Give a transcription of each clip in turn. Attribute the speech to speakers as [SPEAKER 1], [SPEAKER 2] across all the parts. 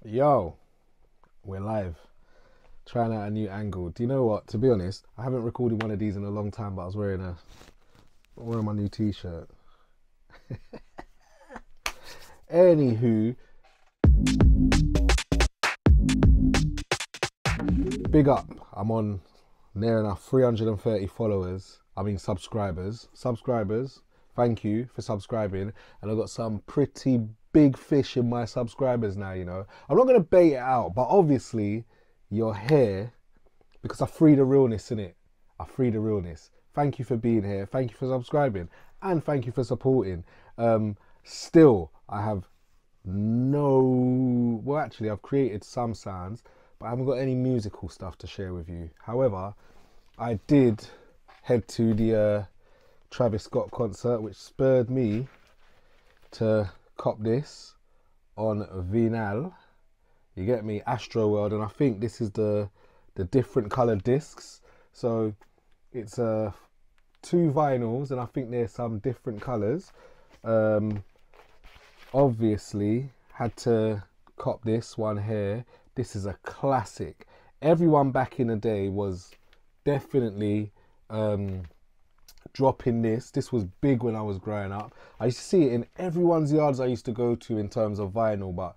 [SPEAKER 1] Yo, we're live. Trying out a new angle. Do you know what? To be honest, I haven't recorded one of these in a long time, but I was wearing my new t-shirt. Anywho, big up. I'm on near enough 330 followers. I mean subscribers. Subscribers, thank you for subscribing. And I've got some pretty big fish in my subscribers now, you know. I'm not gonna bait it out, but obviously you're here because I free the realness in it. I free the realness. Thank you for being here. Thank you for subscribing, and thank you for supporting. Still, I have no. Well, actually, I've created some sounds, but I haven't got any musical stuff to share with you. However, I did head to the Travis Scott concert, which spurred me to cop this on vinyl. You get me, Astro World, and I think this is the different coloured discs. So it's two vinyls, and I think there's some different colours. Obviously, had to cop this one here. This is a classic. Everyone back in the day was definitely dropping this. This was big when I was growing up. I used to see it in everyone's yards I used to go to in terms of vinyl, but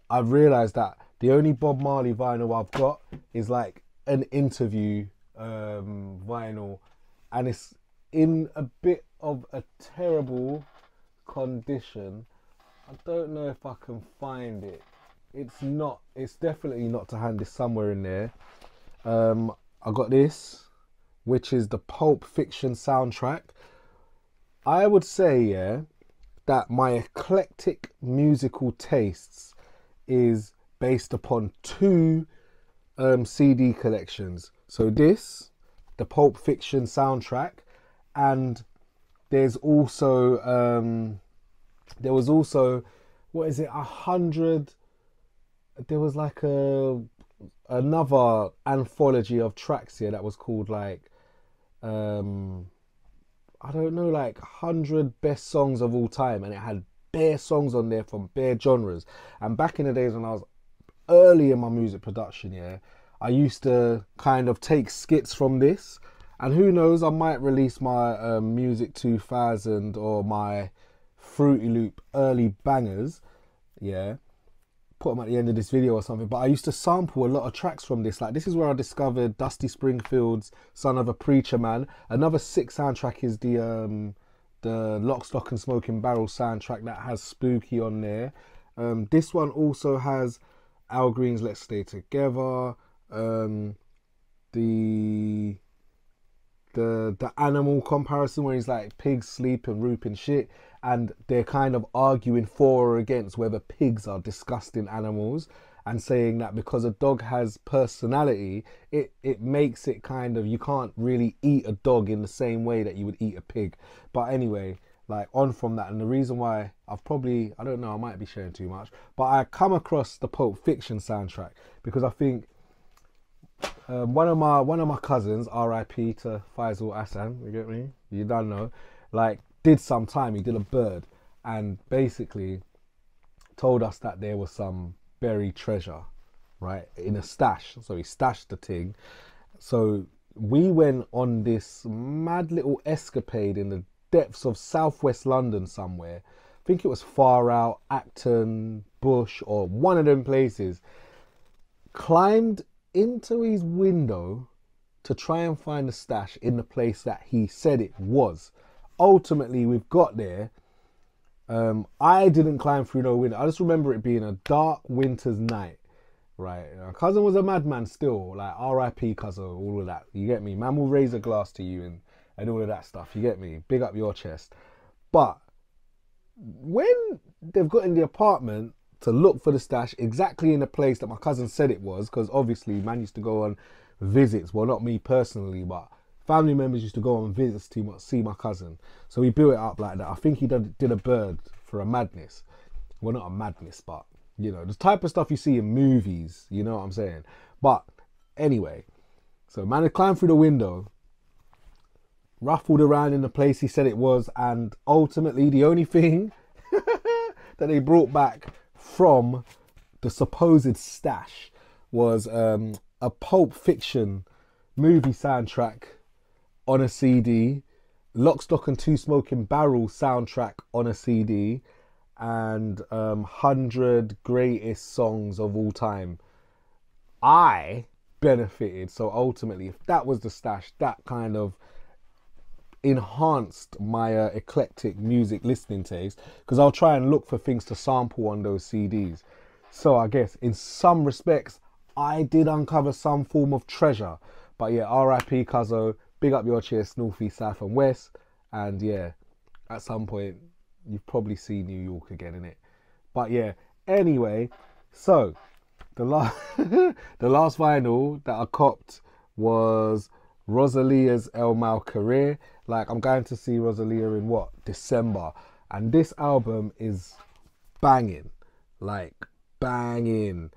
[SPEAKER 1] I've realised that the only Bob Marley vinyl I've got is like an interview vinyl, and it's in a bit of a terrible condition. I don't know if I can find it. It's definitely not to hand. It's somewhere in there. I got this, which is the Pulp Fiction soundtrack. I would say, yeah, that my eclectic musical tastes is based upon two CD collections. So this, the Pulp Fiction soundtrack, and there's also there was also, what is it, 100. There was like another anthology of tracks here that was called like I don't know, like 100 best songs of all time, and it had bare songs on there from bare genres. And back in the days when I was early in my music production, yeah, I used to kind of take skits from this, and who knows, I might release my Music 2000 or my Fruity Loop early bangers, yeah, put them at the end of this video or something. But I used to sample a lot of tracks from this. Like, this is where I discovered Dusty Springfield's Son of a Preacher Man. Another sick soundtrack is the Lock, Stock and Smoking Barrel soundtrack that has Spooky on there. This one also has Al Green's Let's Stay Together. The animal comparison where he's like pigs sleep and rooping shit, and they're kind of arguing for or against whether pigs are disgusting animals, and saying that because a dog has personality, it makes it kind of, you can't really eat a dog in the same way that you would eat a pig. But anyway, like, on from that, and the reason why I've probably, I don't know, I might be sharing too much, but I come across the Pulp Fiction soundtrack because I think one of my cousins, R.I.P. to Faisal Hassan, you get me? You don't know, like, did some time. He did a bird, and basically told us that there was some buried treasure, right, in a stash. So he stashed the thing. So we went on this mad little escapade in the depths of southwest London somewhere. I think it was Far Out, Acton, Bush, or one of them places. Climbed into his window to try and find the stash in the place that he said it was. Ultimately, we've got there. I didn't climb through no window. I just remember it being a dark winter's night, right? Cousin was a madman still, like R.I.P. cousin, all of that. You get me? Man will raise a glass to you and all of that stuff. You get me? Big up your chest. But when they've got in the apartment to look for the stash exactly in the place that my cousin said it was, because obviously man used to go on visits, well, not me personally, but family members used to go on visits to see my cousin. So he built it up like that. I think he did a bird for a madness. Well, not a madness, but, you know, the type of stuff you see in movies, you know what I'm saying? But anyway, so man had climbed through the window, ruffled around in the place he said it was, and ultimately the only thing that they brought back from the supposed stash was a Pulp Fiction movie soundtrack on a CD, Lock, Stock and Two Smoking Barrels soundtrack on a CD, and 100 greatest songs of all time. I benefited. So ultimately, if that was the stash, that kind of enhanced my eclectic music listening taste, because I'll try and look for things to sample on those CDs. So I guess in some respects, I did uncover some form of treasure. But yeah, R.I.P. Cuzzo, big up your chest, North, East, South and West. And yeah, at some point, you've probably seen New York again, innit? But yeah, anyway, so the last the last vinyl that I copped was Rosalia's El Mal Career. Like, I'm going to see Rosalia in what? December. And this album is banging. Like, banging.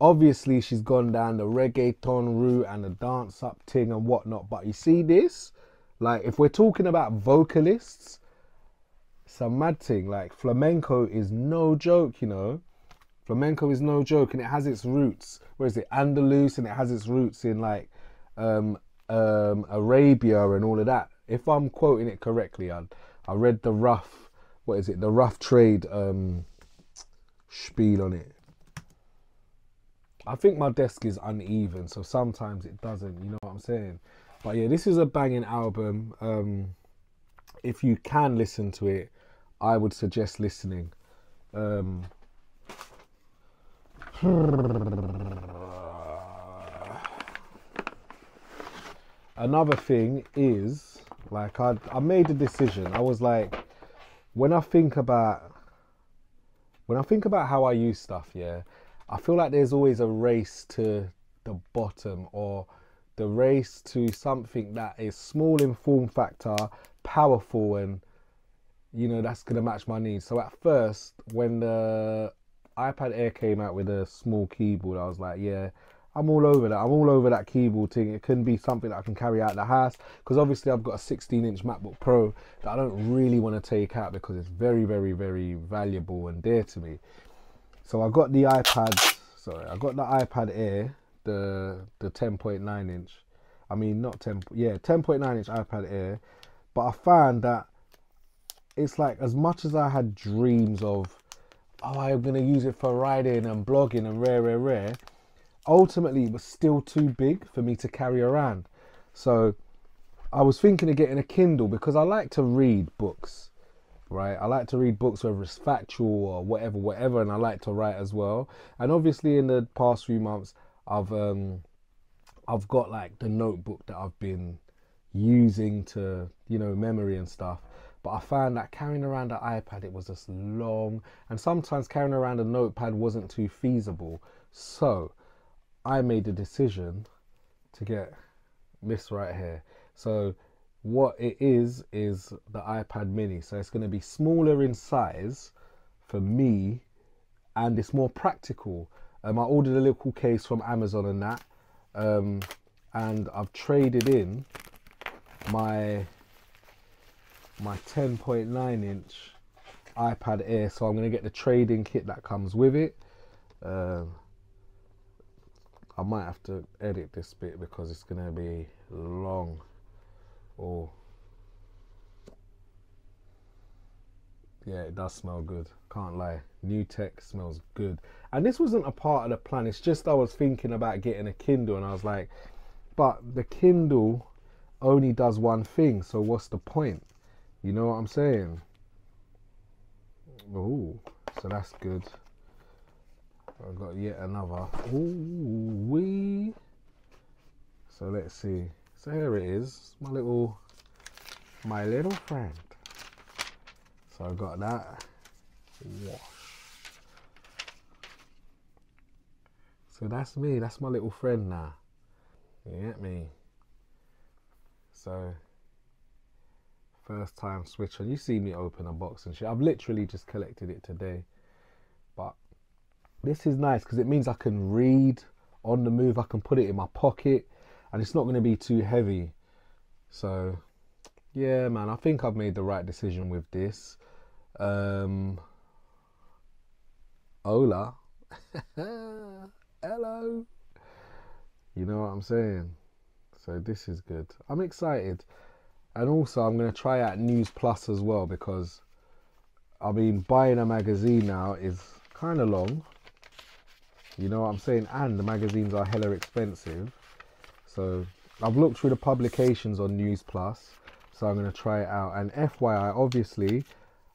[SPEAKER 1] Obviously, she's gone down the reggaeton route and the dance up thing and whatnot. But you see this? Like, if we're talking about vocalists, it's a mad thing. Like, flamenco is no joke, you know. Flamenco is no joke, and it has its roots. Where is it? Andalus, and it has its roots in like Arabia and all of that. If I'm quoting it correctly, I read the rough, what is it? The rough trade spiel on it. I think my desk is uneven, so sometimes it doesn't. You know what I'm saying? But yeah, this is a banging album. If you can listen to it, I would suggest listening. Another thing is, like, I made a decision. I was like, when I think about how I use stuff, yeah, I feel like there's always a race to the bottom, or the race to something that is small in form factor, powerful, and you know, that's gonna match my needs. So at first, when the iPad Air came out with a small keyboard, I was like, yeah, I'm all over that. I'm all over that keyboard thing. It can be something that I can carry out the house, because obviously I've got a 16-inch MacBook Pro that I don't really want to take out because it's very, very, very valuable and dear to me. So I got the iPad Air, the 10.9 inch. I mean, not 10, yeah, 10.9 inch iPad Air. But I found that it's like, as much as I had dreams of, oh, I'm going to use it for writing and blogging and rare, ultimately it was still too big for me to carry around. So I was thinking of getting a Kindle, because I like to read books, right? I like to read books, whether it's factual or whatever, and I like to write as well. And obviously in the past few months, I've got like the notebook that I've been using to, you know, memory and stuff. But I found that carrying around the iPad, it was just long, and sometimes carrying around a notepad wasn't too feasible. So I made the decision to get this right here. So what it is the iPad mini. So it's going to be smaller in size for me, and it's more practical. I ordered a little case from Amazon and that, and I've traded in my 10.9 inch iPad Air, so I'm going to get the trading kit that comes with it. I might have to edit this bit because it's going to be long. Oh, yeah, it does smell good, can't lie. New tech smells good. And this wasn't a part of the plan, it's just I was thinking about getting a Kindle, and I was like, but the Kindle only does one thing, so what's the point? You know what I'm saying? Oh, so that's good. I've got yet another. Ooh wee. So let's see. So here it is, my little friend. So I got that. Wash. So that's me. That's my little friend now. You get me? So first time switch on. You see me open a box and shit. I've literally just collected it today. But this is nice because it means I can read on the move. I can put it in my pocket and it's not going to be too heavy. So yeah, man, I think I've made the right decision with this. Hola. Hello. You know what I'm saying? So this is good. I'm excited. And also I'm going to try out News Plus as well, because I mean, buying a magazine now is kind of long. You know what I'm saying? And the magazines are hella expensive. So I've looked through the publications on News Plus. So I'm going to try it out. And FYI, obviously,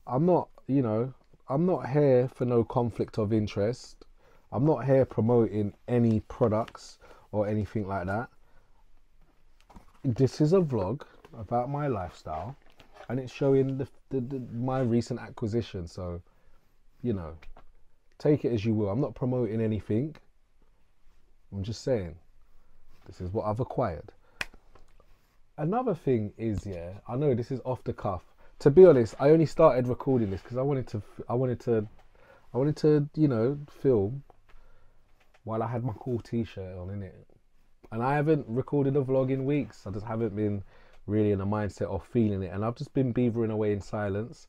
[SPEAKER 1] I'm not, you know, I'm not here for no conflict of interest. I'm not here promoting any products or anything like that. This is a vlog about my lifestyle, and it's showing my recent acquisition. So, you know, take it as you will. I'm not promoting anything. I'm just saying, this is what I've acquired. Another thing is, yeah, I know this is off the cuff. To be honest, I only started recording this because I wanted to, you know, film while I had my cool t-shirt on, innit? And I haven't recorded a vlog in weeks. I just haven't been really in a mindset of feeling it. And I've just been beavering away in silence.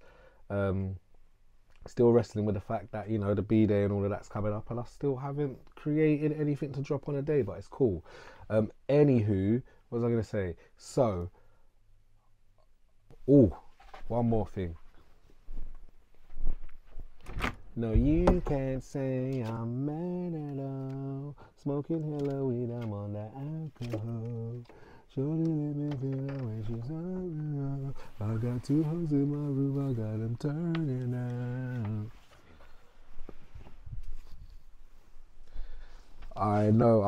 [SPEAKER 1] Still wrestling with the fact that, you know, the B-Day and all of that's coming up. And I still haven't created anything to drop on a day, but it's cool. Anywho, what was I going to say? So, one more thing. No, you can't say I'm mad at all. Smoking hella weed, I'm on the alcohol. Shorty let me feel the way she's on. I got 2 hoes in my room, I got them turning out. I know.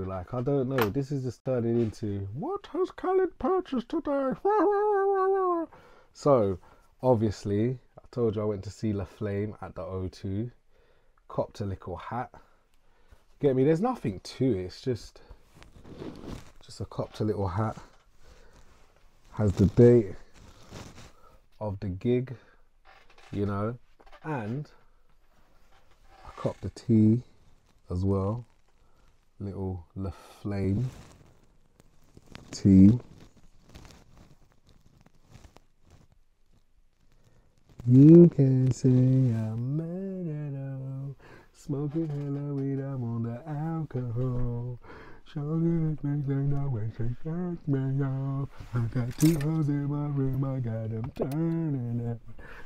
[SPEAKER 1] Like, I don't know. This is just turning into, what has Khalid purchased today? So, obviously, I told you I went to see La Flame at the O2. Copped a little hat. Get me? There's nothing to it. It's just a copped a little hat. Has the date of the gig, you know, and I copped the tee as well. Little La Flame tee. You can say I'm mad at all. Smoking hella weed, I'm on the alcohol. Shorty make me know when she fuck me off. I got 2 hoes in my room, I got them turning out.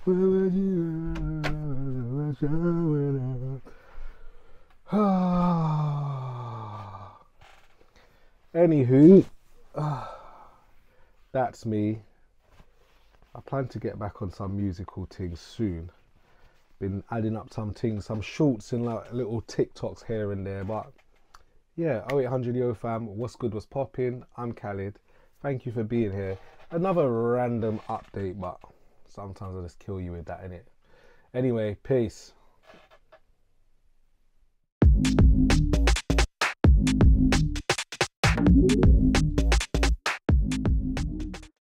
[SPEAKER 1] What would you do? Showing up. Anywho, that's me. I plan to get back on some musical things soon. Been adding up some things, some shorts and like little TikToks here and there, but yeah, 0800 Yo fam, what's good, what's popping? I'm Khalid. Thank you for being here. Another random update, but sometimes I just kill you with that, innit? Anyway, peace.